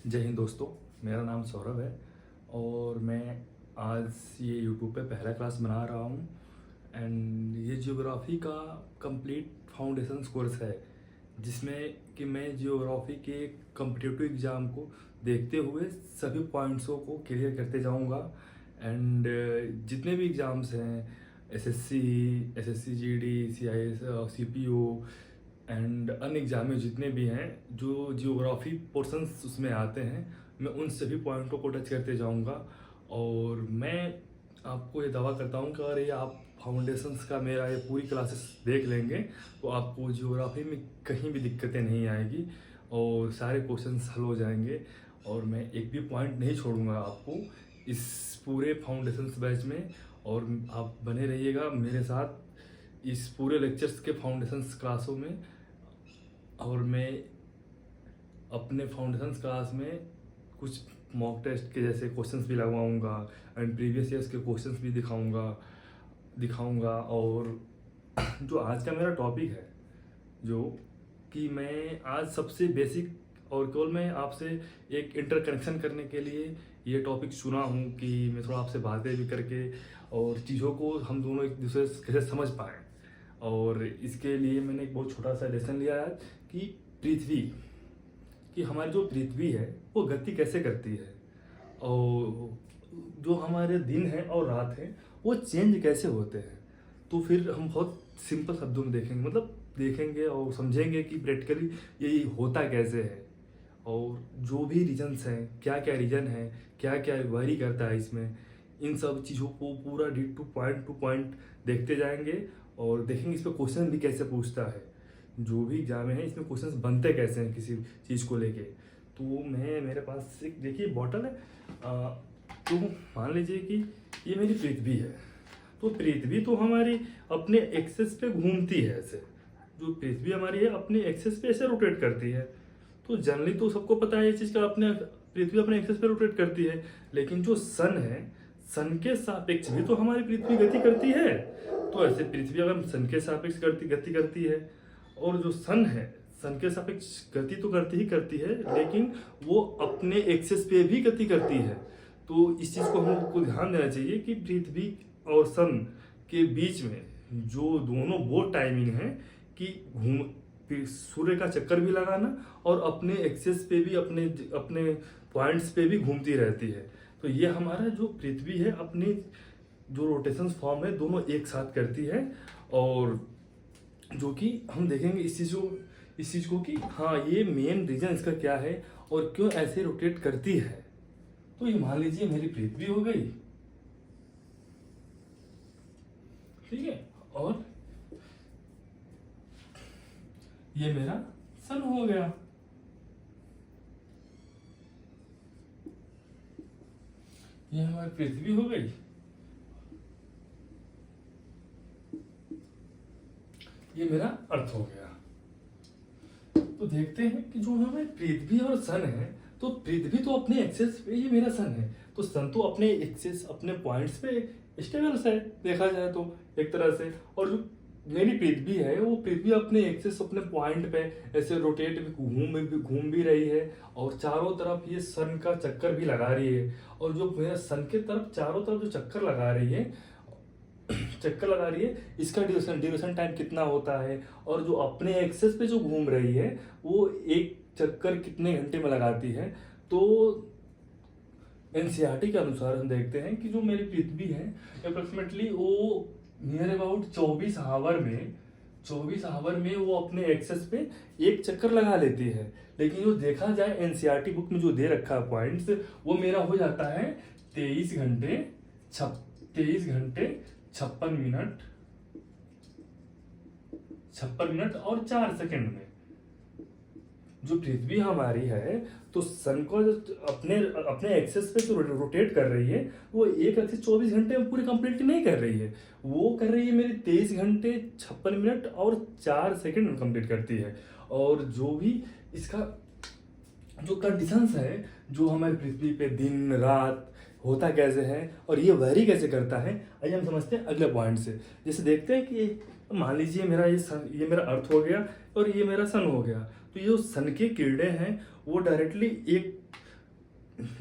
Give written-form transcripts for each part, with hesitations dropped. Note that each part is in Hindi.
जय हिंद दोस्तों। मेरा नाम सौरभ है और मैं आज ये यूट्यूब पे पहला क्लास बना रहा हूँ। एंड ये जियोग्राफी का कंप्लीट फाउंडेशंस कोर्स है, जिसमें कि मैं जियोग्राफी के कम्पिटिटिव एग्ज़ाम को देखते हुए सभी पॉइंट्सों को क्लियर करते जाऊँगा। एंड जितने भी एग्ज़ाम्स हैं, SSC, SSC GD, CIS, CPO and अन्य एग्जाम में जितने भी हैं जो जियोग्राफी पोर्शंस उसमें आते हैं, मैं उन सभी पॉइंटों को टच करते जाऊंगा। और मैं आपको ये दावा करता हूँ कि अगर ये आप फाउंडेशंस का मेरा ये पूरी क्लासेस देख लेंगे तो आपको जियोग्राफी में कहीं भी दिक्कतें नहीं आएगी और सारे क्वेश्चंस हल हो जाएंगे। और मैं एक भी पॉइंट नहीं छोड़ूंगा आपको इस पूरे फाउंडेशंस बैच में। और आप बने रहिएगा मेरे साथ इस पूरे लेक्चर्स के फाउंडेशंस क्लासों में। और मैं अपने फाउंडेशंस क्लास में कुछ मॉक टेस्ट के जैसे क्वेश्चंस भी लगवाऊंगा एंड प्रीवियस ईयर्स के क्वेश्चंस भी दिखाऊंगा। और जो आज का मेरा टॉपिक है, जो कि मैं आज सबसे बेसिक और केवल मैं आपसे एक इंटरकनेक्शन करने के लिए ये टॉपिक चुना हूँ कि मैं थोड़ा आपसे बातें भी करके और चीज़ों को हम दोनों एक दूसरे से कैसे समझ पाएँ। और इसके लिए मैंने एक बहुत छोटा सा लेसन लिया है कि पृथ्वी कि हमारी जो पृथ्वी है वो गति कैसे करती है, और जो हमारे दिन है और रात है वो चेंज कैसे होते हैं। तो फिर हम बहुत सिंपल शब्दों में देखेंगे और समझेंगे कि प्रैक्टिकली ये होता कैसे है। और जो भी रीजन्स हैं, क्या क्या रीजन है, क्या क्या वेरी करता है इसमें, इन सब चीज़ों को पूरा डी टू पॉइंट देखते जाएंगे। और देखेंगे इस पर क्वेश्चन भी कैसे पूछता है, जो भी एग्जाम है इसमें क्वेश्चंस बनते कैसे हैं किसी चीज़ को लेके। तो मैं मेरे पास एक देखिए बॉटल है, तो मान लीजिए कि ये मेरी पृथ्वी है। तो पृथ्वी तो हमारी अपने एक्सेस पे घूमती है ऐसे, जो पृथ्वी हमारी है अपने एक्सेस पे ऐसे रोटेट करती है। तो जनरली तो सबको पता है ये चीज़ का, अपने पृथ्वी अपने एक्सेस पे रोटेट करती है। लेकिन जो सन है, सन के सापेक्ष भी तो हमारी पृथ्वी गति करती है। तो ऐसे पृथ्वी अगर सन के सापेक्ष गति करती है, और जो सन है सन के सापेक्ष गति तो करती ही है, लेकिन वो अपने एक्सेस पे भी गति करती है। तो इस चीज़ को हमको ध्यान देना चाहिए कि पृथ्वी और सन के बीच में जो दोनों बोथ टाइमिंग है कि घूम सूर्य का चक्कर भी लगाना और अपने एक्सेस पे भी अपने अपने पॉइंट्स पे भी घूमती रहती है। तो ये हमारा जो पृथ्वी है अपनी जो रोटेशन फॉर्म है दोनों एक साथ करती है। और जो कि हम देखेंगे इस चीज़ को कि हाँ ये मेन रीजन इसका क्या है और क्यों ऐसे रोटेट करती है। तो ये मान लीजिए मेरी पृथ्वी हो गई, ठीक है, और ये मेरा सन हो गया। ये हमारी पृथ्वी हो गई, ये मेरा अर्थ हो गया। तो देखते हैं कि जो हमारी पृथ्वी और सन है, तो पृथ्वी तो अपने एक्सेस पे, ये मेरा सन है तो सन तो अपने एक्सेस अपने पॉइंट्स पे स्टेबल्स है देखा जाए तो एक तरह से। और जो मेरी पृथ्वी है वो पृथ्वी अपने एक्सेस अपने पॉइंट पे ऐसे रोटेट भी घूम भी रही है और चारों तरफ ये सन का चक्कर भी लगा रही है। और जो मेरा सन के तरफ चारों तरफ जो चक्कर लगा रही है इसका ड्यूरेशन टाइम कितना होता है, और जो अपने एक्सेस पे जो घूम रही है वो एक चक्कर कितने घंटे में लगाती है। तो एनसीईआरटी के अनुसार हम देखते हैं कि जो मेरी पृथ्वी है अप्रोक्सीमेटली वो नियर अबाउट 24 आवर में वो अपने एक्सेस पे एक चक्कर लगा लेती है। लेकिन जो देखा जाए एनसीईआरटी बुक में जो दे रखा है पॉइंट्स, वो मेरा हो जाता है 23 घंटे 56 मिनट और 4 सेकंड में। जो पृथ्वी हमारी है तो सन को अपने अपने एक्सेस पे जो रोटेट कर रही है वो एक एक्सेस 24 घंटे में पूरी कंप्लीट नहीं कर रही है, वो कर रही है मेरी 23 घंटे 56 मिनट और 4 सेकंड में कंप्लीट करती है। और जो भी इसका जो कंडीशंस है, जो हमारी पृथ्वी पे दिन रात होता कैसे है और ये वैरी कैसे करता है, आइए हम समझते हैं अगले पॉइंट से। जैसे देखते हैं कि मान लीजिए मेरा ये मेरा अर्थ हो गया और ये मेरा सन हो गया। तो ये जो सन की किरणें हैं वो डायरेक्टली एक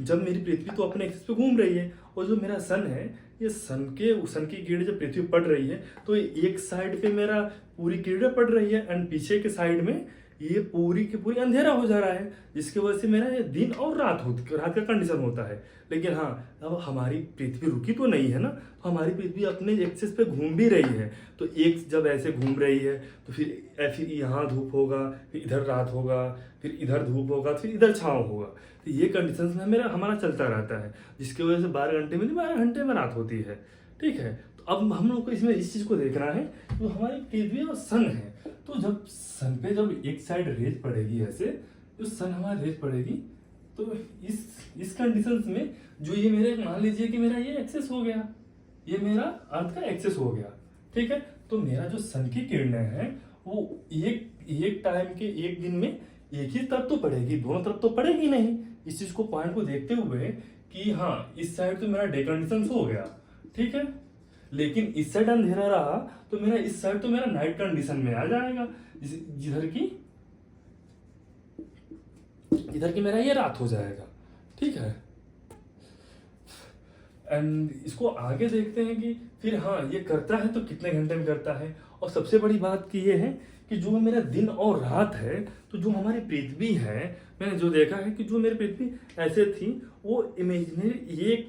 जब मेरी पृथ्वी तो अपने एक्सिस पे घूम रही है, और जो मेरा सन है, ये सन की किरणें जब पृथ्वी पर पड़ रही है, तो एक साइड पे मेरा पूरी किरणें पड़ रही है, एंड पीछे के साइड में ये पूरी की पूरी अंधेरा हो जा रहा है, जिसकी वजह से मेरा ये दिन और रात का कंडीशन होता है। लेकिन हाँ, अब हमारी पृथ्वी रुकी तो नहीं है ना, तो हमारी पृथ्वी अपने एक्सिस पे घूम भी रही है। तो एक जब ऐसे घूम रही है, तो फिर यहाँ धूप होगा, फिर इधर रात होगा, फिर इधर धूप होगा, फिर इधर छाँव होगा। तो ये कंडीशन में हमारा चलता रहता है, जिसकी वजह से 12 घंटे में नहीं, 12 घंटे में रात होती है। ठीक है, तो अब हम लोग को इसमें इस चीज़ को देखना है, तो हमारी पृथ्वी और सन है। तो जब सन पे जब एक साइड रेत पड़ेगी ऐसे, जो सन हमारी रेत पड़ेगी, तो इस कंडीशंस में जो ये मेरे, मान लीजिए कि मेरा ये एक्सेस हो गया, ये मेरा अर्थ का एक्सेस हो गया। ठीक है, तो मेरा जो सन की किरणें हैं वो एक टाइम के एक दिन में एक ही तरफ तो पड़ेगी, दोनों तरफ तो पड़ेगी नहीं। इस चीज को पॉइंट को देखते हुए कि हाँ, इस साइड तो मेरा डे कंडीशन हो गया, ठीक है, लेकिन इस साइड अंधेरा रहा तो मेरा इस साइड तो मेरा नाइट कंडीशन में आ जाएगा, इधर की मेरा ये रात हो जाएगा। ठीक है, एंड इसको आगे देखते हैं कि फिर हाँ, ये करता है तो कितने घंटे में करता है। और सबसे बड़ी बात की ये है कि जो मेरा दिन और रात है, तो जो हमारी पृथ्वी है, मैंने जो देखा है कि जो मेरी पृथ्वी ऐसे थी, वो इमेजिनरी, ये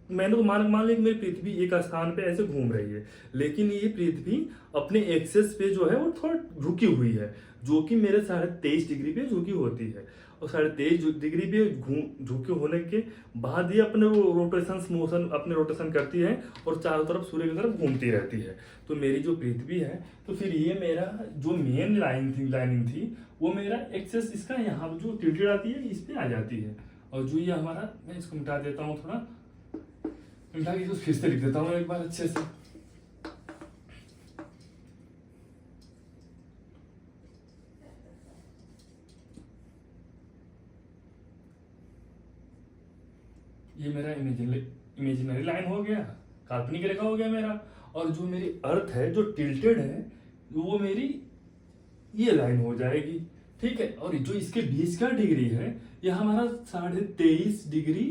मैंने तो मान लिया कि मेरी पृथ्वी एक स्थान पे ऐसे घूम रही है, लेकिन ये पृथ्वी अपने एक्सेस पे जो है वो थोड़ा झुकी हुई है, जो कि मेरे 23.5 डिग्री पे झुकी होती है। और 23.5 डिग्री पे झुके होने के बाद ये अपने रोटेशन करती है और चारों तरफ सूर्य की तरफ घूमती रहती है। तो मेरी जो पृथ्वी है, तो फिर ये मेरा जो मेन लाइनिंग थी, वो मेरा एक्सेस इसका यहाँ जो टिल्टेड आती है इस पे आ जाती है। और जो ये हमारा, मैं इसको मिटा देता हूँ थोड़ा, मिटा के इसको फिर से लिख देता हूँ एक बार अच्छे से। ये मेरा इमेजिनरी लाइन हो गया, काल्पनिक रेखा हो गया मेरा। और जो मेरी अर्थ है जो टिल्टेड है, वो मेरी ये लाइन हो जाएगी। ठीक है, और जो इसके बीच का डिग्री है, ये हमारा 23.5 डिग्री,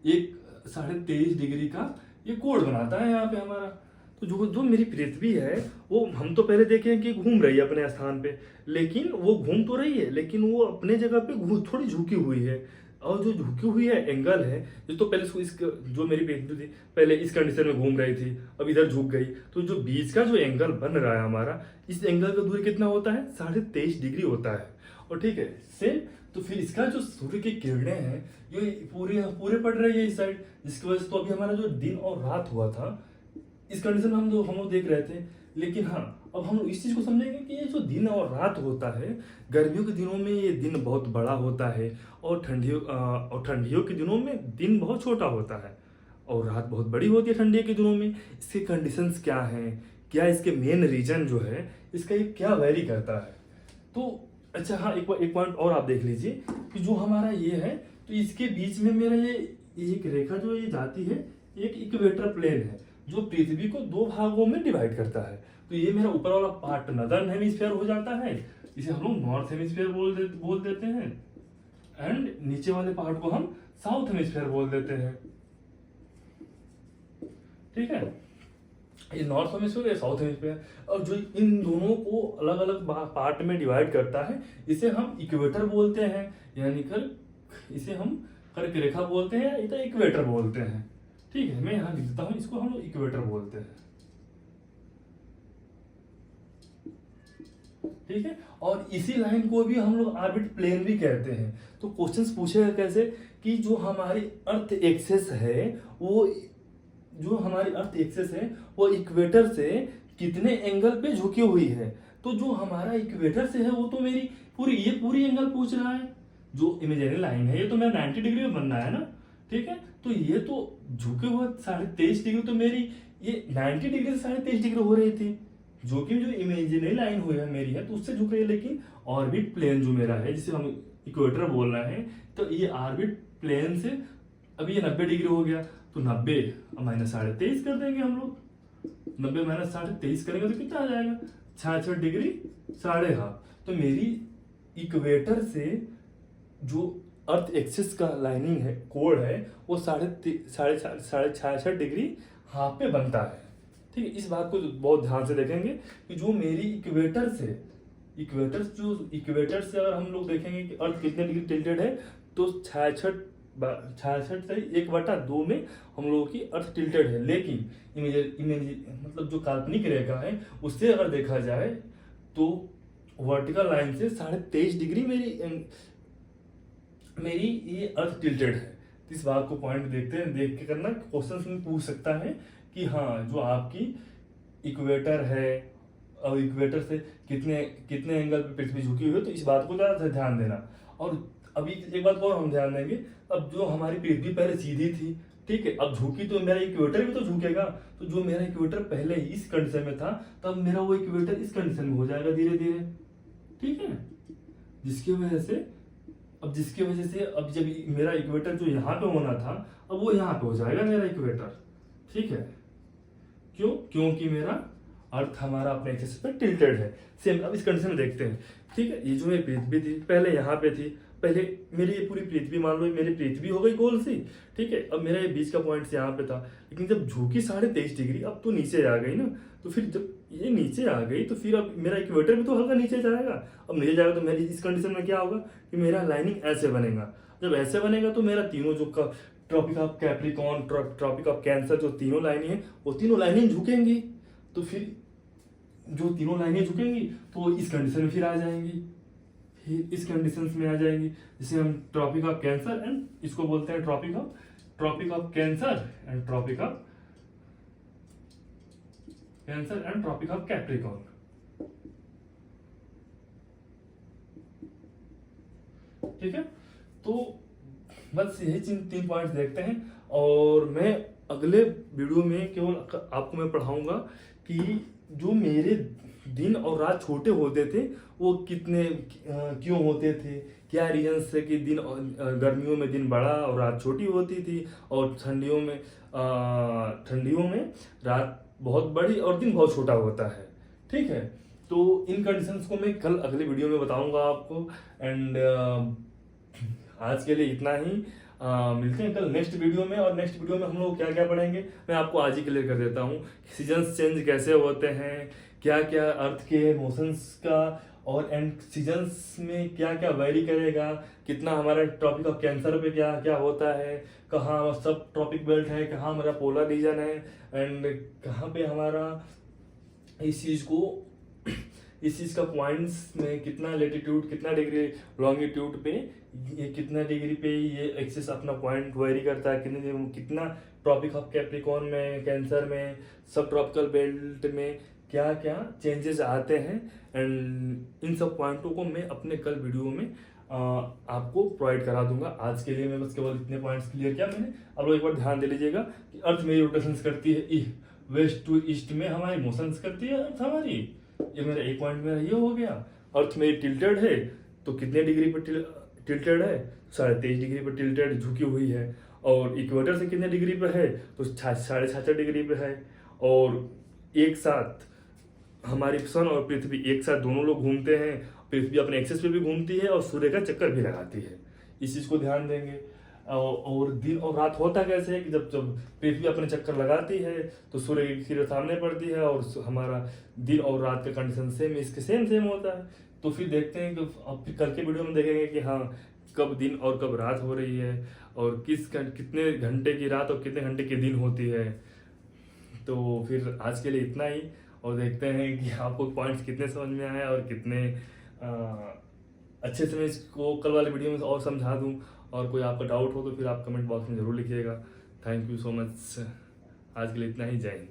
एक 23.5 डिग्री का ये कोड बनाता है यहाँ पे हमारा। तो जो मेरी पृथ्वी है, वो हम तो पहले देखे कि घूम रही है अपने स्थान पे, लेकिन वो घूम तो रही है, लेकिन वो अपने जगह पे थोड़ी झुकी हुई है। और जो झुकी हुई है एंगल है, जो तो पहले जो मेरी पृथ्वी थी पहले इस कंडीशन में घूम रही थी, अब इधर झुक गई, तो जो बीच का जो एंगल बन रहा है हमारा, इस एंगल का दूरी कितना होता है, 23.5 डिग्री होता है। और ठीक है, सेम, तो फिर इसका जो सूर्य की किरणें हैं, ये पूरे पड़ रही है इस साइड, जिसकी वजह से तो अभी हमारा जो दिन और रात हुआ था, इस कंडीशन में हम लोग देख रहे थे। लेकिन हाँ, अब हम इस चीज को समझेंगे कि ये जो दिन और रात होता है, गर्मियों के दिनों में ये दिन बहुत बड़ा होता है, और ठंडियों के दिनों में दिन बहुत छोटा होता है, और रात बहुत बड़ी होती है ठंडी के दिनों में। इसके कंडीशंस क्या हैं, क्या इसके मेन रीजन जो है, इसका ये क्या वेरी करता है। तो अच्छा हाँ, एक पॉइंट और आप देख लीजिए कि जो हमारा ये है, तो इसके बीच में मेरा ये एक रेखा जो ये जाती है, एक इक्वेटर प्लेन है, जो पृथ्वी को 2 भागों में डिवाइड करता है। तो ये मेरा ऊपर वाला पार्ट नदर्न हेमिस्फीयर हो जाता है, इसे हम लोग नॉर्थ हेमिस्फीयर बोल देते हैं, एंड नीचे वाले पार्ट को हम साउथ हेमिस्फीयर बोल देते हैं। ठीक है, ये नॉर्थ हेमिस्फीयर या साउथ हेमिस्फीयर। और जो इन दोनों को अलग अलग पार्ट में डिवाइड करता है, इसे हम इक्वेटर बोलते हैं, यानी कर इसे हम कर्क रेखा बोलते हैं, या इक्वेटर बोलते हैं। ठीक है, मैं यहां लिख देता हूं, इसको हम लोग इक्वेटर बोलते हैं। ठीक है, और इसी लाइन को भी हम लोग ऑर्बिट प्लेन भी कहते हैं। तो क्वेश्चंस पूछेगा कैसे कि जो हमारी अर्थ एक्सेस है, वो इक्वेटर से कितने एंगल पे झुकी हुई है। तो जो हमारा इक्वेटर से है, वो तो मेरी पूरी एंगल पूछ रहा है। जो इमेजिनरी लाइन है, ये तो मेरा 90 डिग्री में बनना है ना। ठीक है, तो ये तो झुके हुए 23.5 डिग्री, तो मेरी ये 90 डिग्री से 23.5 डिग्री हो रही थी, जो कि जो इमेजिनरी लाइन हुई है मेरी है, तो उससे झुक रही है। लेकिन ऑर्बिट प्लेन जो मेरा है, जिसे हम इक्वेटर बोल रहे हैं, तो ये ऑर्बिट प्लेन से अभी ये 90 डिग्री हो गया, तो 90 माइनस 23.5 कर देंगे हम लोग। 90 माइनस 23.5 करेंगे तो कितना आ जाएगा, 66 डिग्री 12.5। तो मेरी इक्वेटर से जो अर्थ एक्सिस का लाइनिंग है, कोण है, वो 66.5 डिग्री हाफ पे बनता है। ठीक है, इस बात को बहुत ध्यान से देखेंगे कि जो मेरी इक्वेटर से अगर हम लोग देखेंगे कि अर्थ कितने डिग्री टिल्टेड है, तो 66 से 1/2 में हम लोगों की अर्थ टिल्टेड है। लेकिन मतलब जो काल्पनिक रेखा है उससे अगर देखा जाए तो वर्टिकल लाइन से 23.5 डिग्री मेरी ये अर्थ टिल्टेड है। तो इस बात को पॉइंट देखते हैं, देख के करना। क्वेश्चन में पूछ सकता है कि हाँ, जो आपकी इक्वेटर है और इक्वेटर से कितने एंगल पे पृथ्वी झुकी हुई है, तो इस बात को ज़्यादा ध्यान देना। और अभी एक बात और हम ध्यान देंगे, अब जो हमारी पृथ्वी पहले सीधी थी, ठीक है, अब झुकी तो मेरा इक्वेटर भी तो झुकेगा। तो जो मेरा इक्वेटर पहले ही इस कंडीशन में था, तब मेरा वो इक्वेटर इस कंडीशन में हो जाएगा धीरे धीरे। ठीक है, जिसकी वजह से अब जब मेरा इक्वेटर जो यहाँ पे होना था, अब वो यहाँ पे हो जाएगा मेरा इक्वेटर। ठीक है, क्योंकि मेरा अर्थ हमारा अपने एक्सिस पे टिल्टेड है। सेम अब इस कंडीशन में देखते हैं। ठीक है, ये जो मेरी पृथ्वी थी पहले यहाँ पे थी, पहले मेरी ये पूरी पृथ्वी मान लो मेरी पृथ्वी हो गई गोल सी। ठीक है, अब मेरा ये बीच का पॉइंट यहाँ पे था, लेकिन जब झुकी 23.5 डिग्री, अब तो नीचे आ गई ना। तो फिर जब ये नीचे आ गई तो फिर अब मेरा इक्वेटर भी तो हल्का नीचे जाएगा। अब नीचे जाएगा तो मेरी इस कंडीशन में क्या होगा कि मेरा लाइनिंग ऐसे बनेगा। जब ऐसे बनेगा तो मेरा तीनों जो tropic of capricorn, tropic of cancer, जो तीनों लाइनें हैं वो तीनों लाइनें झुकेंगी। तो फिर जो तीनों लाइनें झुकेंगी तो इस कंडीशन में फिर आ जाएंगी, फिर इस कंडीशंस में आ जाएंगी, जिसे हम ट्रॉपिक ऑफ कैंसर एंड इसको बोलते हैं Tropic of Cancer and Tropic of Capricorn. ठीक है, तो बस यही 3 पॉइंट्स देखते हैं। और मैं अगले वीडियो में केवल आपको मैं पढ़ाऊंगा कि जो मेरे दिन और रात छोटे होते थे वो कितने क्यों होते थे, क्या रीजन से कि दिन गर्मियों में दिन बड़ा और रात छोटी होती थी, और ठंडियों में रात बहुत बड़ी और दिन बहुत छोटा होता है। ठीक है, तो इन कंडीशंस को मैं कल अगले वीडियो में बताऊंगा आपको। एंड आज के लिए इतना ही। मिलते हैं कल नेक्स्ट वीडियो में। और नेक्स्ट वीडियो में हम लोग क्या क्या पढ़ेंगे मैं आपको आज ही क्लियर कर देता हूँ। सीजन्स चेंज कैसे होते हैं, क्या क्या अर्थ के मोशंस का, और एंड सीजन्स में क्या क्या वेरी करेगा, कितना हमारा ट्रॉपिक ऑफ कैंसर पे क्या क्या होता है, कहाँ सब ट्रॉपिक बेल्ट है, कहाँ हमारा पोलर रीजन है, एंड कहाँ पे हमारा इस चीज का पॉइंट्स में कितना लेटीट्यूड, कितना डिग्री लॉन्गिट्यूड पे, ये कितना डिग्री पे ये एक्सिस अपना पॉइंट वेरी करता है, कितना ट्रॉपिक ऑफ कैप्रिकॉर्न में, कैंसर में, सब ट्रॉपिकल बेल्ट में क्या क्या चेंजेस आते हैं। एंड इन सब पॉइंटों को मैं अपने कल वीडियो में आपको प्रोवाइड करा दूंगा। आज के लिए मैं बस केवल इतने पॉइंट्स क्लियर किया मैंने। अब लोग एक बार ध्यान दे लीजिएगा कि अर्थ मेरी रोटेशंस करती है वेस्ट टू ईस्ट में, हमारी मोशंस करती है अर्थ हमारी। ये मेरा एक पॉइंट मेरा ये हो गया। अर्थ मेरी टिल्टेड है तो कितने डिग्री पर टिल्टेड है, 23.5 डिग्री पर टिल्टेड झुकी हुई है। और इक्वेटर से कितने डिग्री पे है, तो 66.5 डिग्री पे है। और एक साथ हमारी सन और पृथ्वी एक साथ दोनों लोग घूमते हैं, पृथ्वी अपने एक्सिस पे भी घूमती है और सूर्य का चक्कर भी लगाती है। इस चीज को ध्यान देंगे। और दिन और रात होता कैसे है कि जब पृथ्वी अपने चक्कर लगाती है तो सूर्य की किरण सामने पड़ती है, और हमारा दिन और रात का कंडीशन सेम होता है। तो फिर देखते हैं कि अब फिर कल के वीडियो में देखेंगे कि हाँ कब दिन और कब रात हो रही है, और कितने घंटे की रात और कितने घंटे की दिन होती है। तो फिर आज के लिए इतना ही, और देखते हैं कि आपको पॉइंट्स कितने समझ में आए और कितने अच्छे से मैं इसको कल वाले वीडियो में और समझा दूं। और कोई आपका डाउट हो तो फिर आप कमेंट बॉक्स में ज़रूर लिखिएगा। Thank you so much. आज के लिए इतना ही, जय हिंद।